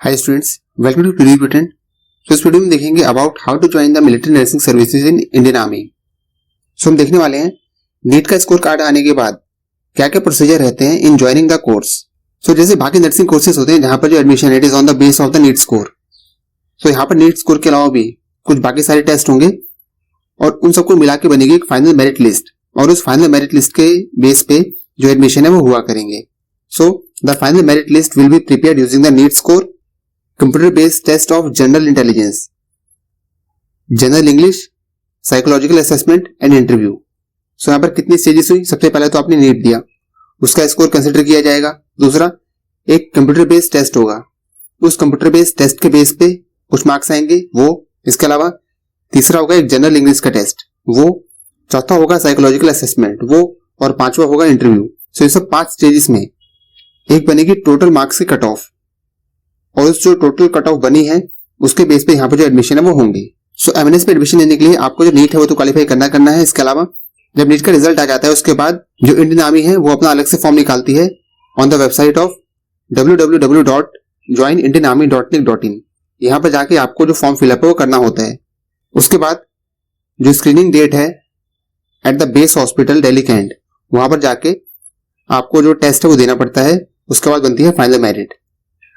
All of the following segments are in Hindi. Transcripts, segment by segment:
Hi students, welcome to preview button. तो इस वीडियो में देखेंगे about how to join the military nursing services in Indian army. So हम देखने वाले हैं नीट का स्कोर कार्ड आने के बाद क्या क्या प्रोसीजर रहते हैं in joining the course. So जैसे बाकी नर्सिंग कोर्सेज होते हैं जहां पर जो admission it is on the base of the NEET score. So यहाँ पर नीट स्कोर के अलावा भी कुछ बाकी सारे टेस्ट होंगे और उन सबको मिला के बनेगी एक फाइनल मेरिट लिस्ट, और उस फाइनल मेरिट लिस्ट के बेस पे जो एडमिशन है वो हुआ करेंगे। So the final merit list will be prepared using the NEET score, computer based test of general intelligence, general English, psychological assessment and interview. So यहाँ पर कितनी स्टेजेस हुई? सबसे पहले तो आपने नीट दिया, उसका स्कोर कंसिडर किया जाएगा। दूसरा एक कंप्यूटर बेस्ड टेस्ट होगा, उस कंप्यूटर बेस्ड टेस्ट के बेस पे कुछ मार्क्स आएंगे वो। इसके अलावा तीसरा होगा एक जनरल इंग्लिश का टेस्ट वो। चौथा होगा साइकोलॉजिकल असेसमेंट वो, और पांचवा होगा इंटरव्यू। सो ये सब 5 स्टेजेस में एक बनेगी टोटल मार्क्स की कट ऑफ, और उस जो टोटल कट ऑफ बनी है उसके बेस पे यहाँ पर जो एडमिशन है वो होंगे। सो एमएनएस पे एडमिशन लेने के लिए आपको जो नीट है वो तो क्वालिफाई करना है। इसके अलावा जब नीट का रिजल्ट आ जाता है उसके बाद जो इंडियन आर्मी है वो अपना अलग से फॉर्म निकालती है on the website of www.joinindianarmy.nic.in। यहाँ पर जाके आपको जो फॉर्म फिलअप है वो करना होता है। उसके बाद जो स्क्रीनिंग डेट है at the base hospital Delhi cantt, वहां पर जाके आपको जो टेस्ट है वो देना पड़ता है। उसके बाद बनती है फाइनल मेरिट।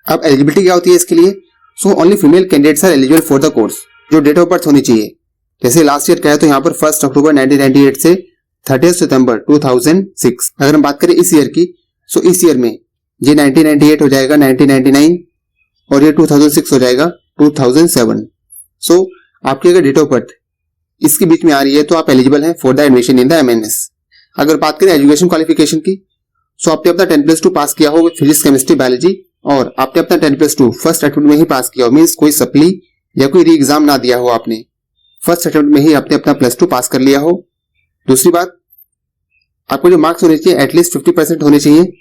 अब एलिजिबिलिटी क्या होती है इसके लिए? So only female candidates are eligible for the course. जो डेट ऑफ बर्थ होनी चाहिए, जैसे लास्ट ईयर का है तो यहाँ पर 1 अक्टूबर 1998 से 30 सितंबर 2006। अगर हम बात करें इस ईयर की, सो इस ईयर में ये 1998 हो जाएगा 1999, और ये 2006 हो जाएगा 2007। सो आपकी अगर डेट ऑफ बर्थ इसके बीच में आ रही है तो आप एलिजिबल हैं for the admission in the MNS. अगर बात करें एजुकेशन क्वालिफिकेशन की, सो आपने अपना 10+2 पास किया हो फिजिक्स, केमिस्ट्री, बायोलॉजी, और आपने अपना 10+2 फर्स्ट अटेम्प्ट में ही पास किया हो, मीन्स कोई सप्ली या कोई री एग्जाम ना दिया हो, आपने फर्स्ट अटेम्प्ट में ही आपने अपना +2 पास कर लिया हो। दूसरी बात, आपको जो मार्क्स होने चाहिए एटलीस्ट 50% होने चाहिए,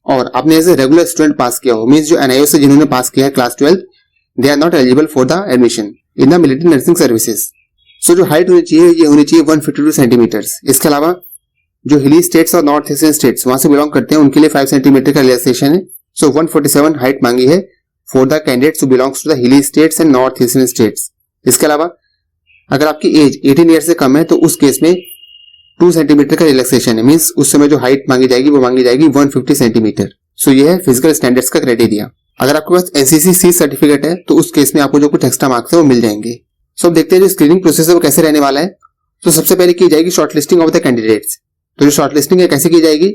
और आपने as a regular student pass किया हो, मीन्स जो एनआईओ से जिन्होंने पास किया है class 12, they are not eligible for the admission in the military nursing services. So जो हाइट होनी चाहिए ये होनी चाहिए 152 सेंटीमीटर्स। इसके अलावा जो हिली स्टेट्स और नॉर्थ ईस्टर्न स्टेट्स वहां से बिलोंग करते हैं उनके लिए 5 सेंटीमीटर का रिलैक्सेशन है। सो 147 हाइट मांगी है for the candidates who belongs to the hilly states and north eastern states. इसके अलावा अगर आपकी एज 18 ईयर से कम है तो उस केस में 2 सेंटीमीटर का रिलैक्सेशन है, मींस उस समय जो हाइट मांगी जाएगी वो मांगी जाएगी 150 सेंटीमीटर। सो ये है फिजिकल स्टैंडर्ड्स का क्राइटेरिया। अगर आपके पास एनसीसी सी सर्टिफिकेट है तो उस केस में आपको जो कुछ एक्स्ट्रा मार्क्स है वो मिल जाएंगे। सो अब देखते हैं जो स्क्रीनिंग प्रोसेस है वो कैसे रहने वाला है। तो सबसे पहले की जाएगी शॉर्टलिस्टिंग ऑफ द कैंडिडेट्स। तो जो शॉर्टलिस्टिंग है कैसे की जाएगी?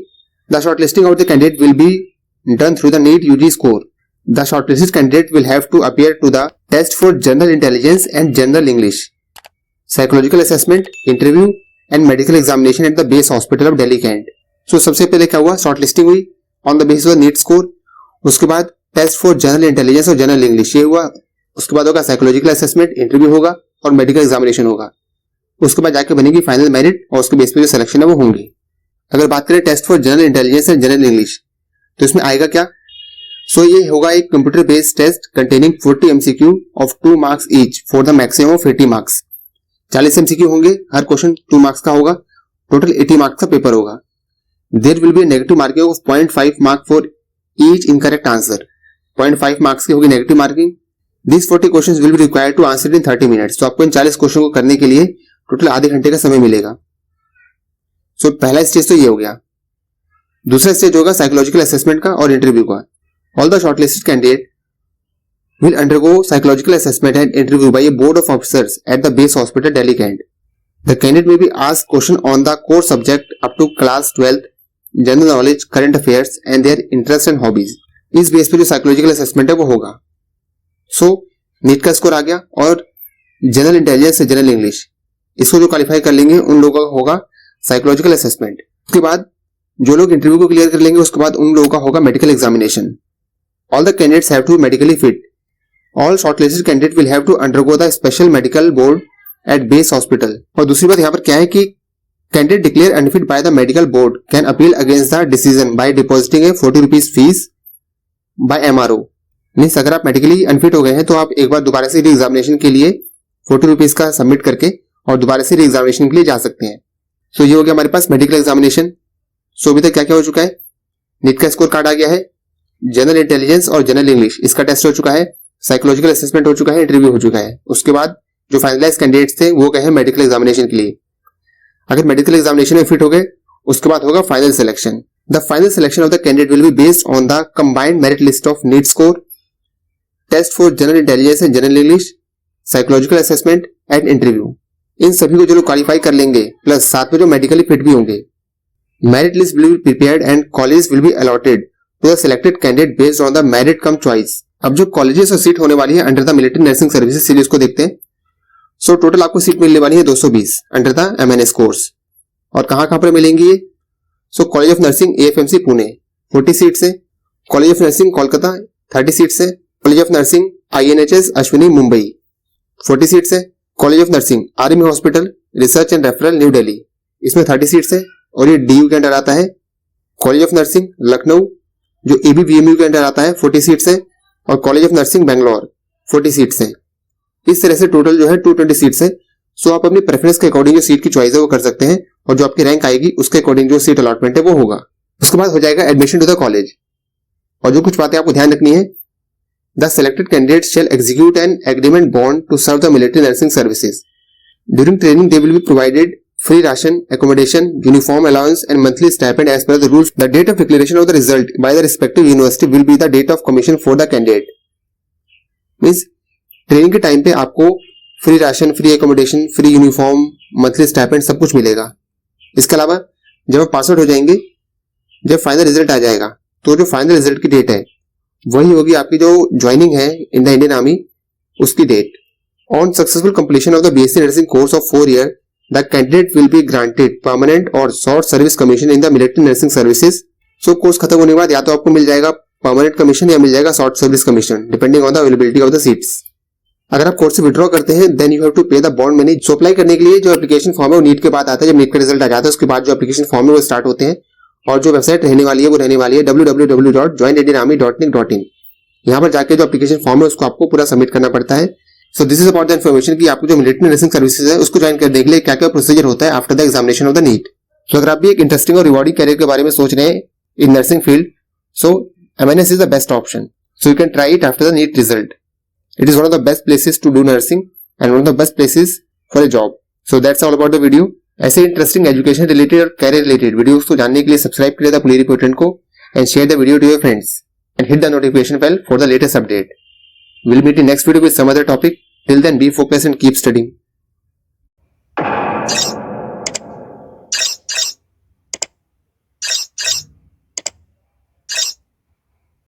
The shortlisting of the candidate will B done through the NEET UG score. The shortlisted candidate will have to appear to the test for general intelligence and general English, psychological assessment, interview and medical examination at the base hospital of Delhi Kent. So सबसे पहले क्या हुआ? शॉर्टलिस्टिंग हुई on the basis of NEET score। उसके बाद टेस्ट फॉर जनरल इंटेलिजेंस और जनरल इंग्लिश ये हुआ। उसके बाद होगा साइकोलॉजिकल असेसमेंट, इंटरव्यू होगा और मेडिकल एग्जामिनेशन होगा। उसके बाद जाके बनेगी फाइनल मेरिट, और उसके बेस पे जो सिलेक्शन है वो होंगी। अगर बात करें test for general intelligence and general English, तो इसमें आएगा क्या? सो ये होगा एक computer based test containing 40 MCQ of 2 marks each for the maximum of 80 marks. 40 MCQ होंगे, हर क्वेश्चन 2 मार्क्स का होगा, टोटल 80 मार्क्स का पेपर होगा। There will be negative marking of 0.5 mark for each incorrect answer. 0.5 marks की होगी negative marking. This 40 questions will be required to answer in 30 minutes. तो आपको इन 40 क्वेश्चन को करने के लिए टोटल आधे घंटे का समय मिलेगा। सो पहला स्टेज तो ये हो गया। दूसरा स्टेज होगा साइकोलॉजिकल असेसमेंट का और इंटरव्यू का। All the shortlisted candidate will undergo psychological assessment and interview by a board of officers at the base hospital Delhi cantt. The candidate may be asked question on the core subject up to class 12, general knowledge, current affairs and their interest and hobbies. इस बेस पे जो साइकोलॉजिकल असेसमेंट है वो होगा। सो नीट का स्कोर आ गया, और जनरल इंटेलिजेंस से जनरल इंग्लिश इसको जो क्वालिफाई कर लेंगे उन लोगों का होगा साइकोलॉजिकल असेसमेंट। उसके बाद जो लोग इंटरव्यू को क्लियर कर लेंगे उसके बाद उन लोगों का होगा medical examination. All the candidates have to medically fit. All shortlisted candidate will have to undergo the special medical board at base hospital. और दूसरी बात यहाँ पर क्या है कि candidate declare unfit by the medical board can appeal against the decision by depositing a 40 rupees fees by MRO। Means अगर आप मेडिकली अनफिट हो गए हैं तो आप एक बार दोबारा से री एग्जामिनेशन के लिए 40 रुपीज का सबमिट करके और दोबारा से री एग्जामिनेशन के लिए जा सकते हैं। सो ये हो गया हमारे पास मेडिकल एग्जामिनेशन। सो अभी तक क्या क्या हो चुका है? नीट का स्कोर कार्ड आ गया है, जनरल इंटेलिजेंस और जनरल इंग्लिश इसका टेस्ट हो चुका है, साइकोलॉजिकल असेसमेंट हो चुका है, इंटरव्यू हो चुका है। उसके बाद जो फाइनलाइज कैंडिडेट्स थे वो गए हैं मेडिकल एग्जामिनेशन के लिए। अगर मेडिकल एग्जामिनेशन में फिट हो गए उसके बाद होगा final selection. The final selection of the candidate will be based on the combined merit list of NEET score, test for general intelligence and general English, psychological assessment and interview. इन सभी को जो लोग क्वालिफाई कर लेंगे प्लस साथ में जो मेडिकली फिट भी होंगे, merit list will be prepared and college will be allotted to the selected candidate based on the merit cum choice. अब जो कॉलेजेस और सीट होने वाली है under the military nursing services series को देखते हैं। सो टोटल आपको सीट मिलने वाली है 220 अंडर द MNS कोर्स। और कहां पर मिलेंगी ये? So college of nursing AFMC Pune 40 seats है, college of nursing Kolkata 30 seats है, college of nursing INHS Ashwini Mumbai 40 seats है, college of nursing army hospital research and referral new Delhi इसमें 30 सीट्स है और ये DU के अंडर आता है। कॉलेज ऑफ नर्सिंग लखनऊ जो ABVMU के अंडर आता है 40 सीट्स है और college of nursing Bangalore 40 seats हैं। इस तरह से टोटल जो है 220 सीट्स है। सो आप अपनी प्रेफरेंस के अकॉर्डिंग जो सीट की चॉइस है वो कर सकते हैं और जो आपकी रैंक आएगी उसके अकॉर्डिंग जो सीट अलॉटमेंट है वो होगा। उसके बाद हो जाएगा एडमिशन टू द कॉलेज। और जो कुछ बातें आपको ध्यान रखनी है, the selected candidate shall execute an agreement bond to serve the military nursing services. During training they will be provided free ration, accommodation, uniform allowance and monthly stipend as per the rules. The date of declaration of the result by the respective university will be the date of commission for the candidate. Means training के टाइम पे आपको free ration, free accommodation, free uniform, monthly stipend सब कुछ मिलेगा। इसके अलावा जब आप पास आउट हो जाएंगे, जब फाइनल रिजल्ट आ जाएगा तो जो फाइनल रिजल्ट की डेट है वही होगी आपकी जो ज्वाइनिंग है इन द इंडियन आर्मी उसकी date. On successful completion of the BSc nursing course of 4 year the candidate will be granted permanent or short service commission in the military nursing services. So course खत्म होने के बाद या तो आपको मिल जाएगा परमानेंट कमीशन या मिल जाएगा short service commission depending on the availability of the seats. अगर आप कोर्स से विड्रॉ करते हैं देन यू हैव टू पे the bond money. So apply करने के लिए जो एप्लीकेशन फॉर्म है वो नीट के बाद आता है। जब नीट का रिजल्ट आ जाता है उसके बाद जो एप्लीकेशन फॉर्म है वो स्टार्ट होते हैं और जो वेबसाइट रहने वाली है वो रहने वाली है www.joinindianarmy.nic.in। यहाँ पर जाके जो एप्लीकेशन फॉर्म है उसको आपको पूरा सबमिट करना पड़ता है। So this is about the information कि आपको जो मिलिट्री नर्सिंग सर्विसेज है उसको ज्वाइन करने के लिए क्या क्या प्रोसीजर होता है after the examination of the NEET. तो अगर आप भी एक इंटरेस्टिंग और रिवॉर्डिंग कैरियर के बारे में सोच रहे हैं in nursing field, so MNS is the best option. So you can try it after the NEET result. It is one of the best places to do nursing and one of the best places for a job. So that's all about the video. ऐसे इंटरेस्टिंग एजुकेशन रिलेटेड और कैरियर रिलेटेड वीडियोस को जानने के लिए सब्सक्राइब करिए द पुलेरी पोर्टल को and share the video to your friends and hit the notification bell for the latest update. We'll meet in next video with some other topic. Till then, be focused and keep studying.